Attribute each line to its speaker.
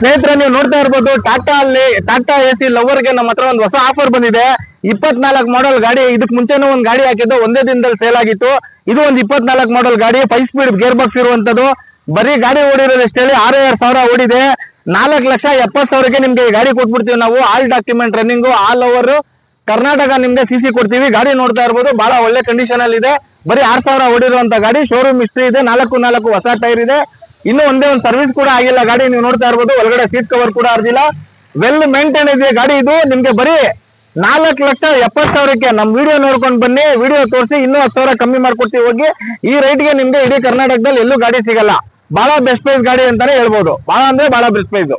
Speaker 1: ಸ್ನೇಹಿತರೆ ನೀವು ನೋಡ್ತಾ ಇರ್ಬೋದು ಟಾಟಾ AC ಲವರ್ಗೆ ನಮ್ಮ ಹತ್ರ ಒಂದು ಹೊಸ ಆಫರ್ ಬಂದಿದೆ. 24 ಮಾಡಲ್ ಗಾಡಿ. ಇದಕ್ ಮುಂಚೆನೂ ಒಂದು ಗಾಡಿ ಹಾಕಿದ್ದು, ಒಂದೇ ದಿನದಲ್ಲಿ ಸೇಲ್ ಆಗಿತ್ತು. ಇದು ಒಂದು 24 ಮಾಡಲ್ ಗಾಡಿ, 5 ಸ್ಪೀಡ್ ಗೇರ್ ಬಾಕ್ಸ್ ಇರುವಂತದ್ದು. ಬರೀ ಗಾಡಿ ಓಡಿರೋದು ಎಷ್ಟು ಹೇಳಿ 6,500 ಓಡಿದೆ. 4,70,000ಕ್ಕೆ ನಿಮ್ಗೆ ಈ ಗಾಡಿ ಕೊಟ್ಬಿಡ್ತೀವಿ ನಾವು. All document running, all over Karnataka ನಿಮ್ಗೆ CC ಕೊಡ್ತೀವಿ. ಗಾಡಿ ನೋಡ್ತಾ ಇರ್ಬೋದು, ಬಹಳ ಒಳ್ಳೆ ಕಂಡೀಷನ್ ಅಲ್ಲಿ ಇದೆ. ಬರೀ 6,000 ಓಡಿರುವಂತ ಗಾಡಿ. ಶೋರೂಮ್ ಹಿಸ್ಟ್ರಿ ಇದೆ, 4 ಹೊಸ ಟೈರ್ ಇದೆ. ಇನ್ನು ಒಂದೇ ಒಂದು ಸರ್ವಿಸ್ ಕೂಡ ಆಗಿಲ್ಲ ಗಾಡಿ. ನೀವು ನೋಡ್ತಾ ಇರ್ಬೋದು, ಒಳಗಡೆ ಸೀಟ್ ಕವರ್ ಕೂಡ ಅರ್ದಿಲ್ಲ. ವೆಲ್ ಮೇಂಟೈನ್ ಇದೆ ಗಾಡಿ. ಇದು ನಿಮ್ಗೆ ಬರೀ 4,70,000ಕ್ಕೆ ನಮ್ ವಿಡಿಯೋ ನೋಡ್ಕೊಂಡು ಬನ್ನಿ. ವಿಡಿಯೋ ತೋರಿಸಿ ಇನ್ನೂ 10,000 ಕಮ್ಮಿ ಮಾಡ್ಕೊಡ್ತೀವಿ. ಹೋಗಿ ಈ ರೈಟ್ಗೆ ನಿಮ್ಗೆ ಇಡೀ ಕರ್ನಾಟಕದಲ್ಲಿ ಎಲ್ಲೂ ಗಾಡಿ ಸಿಗಲ್ಲ. ಬಹಳ ಬೆಸ್ಟ್ ಪ್ರೈಸ್ ಗಾಡಿ ಅಂತಾನೆ ಹೇಳ್ಬೋದು. ಬಹಳ ಅಂದ್ರೆ ಬಹಳ ಬೆಸ್ಟ್ ಪ್ರೈಸ್.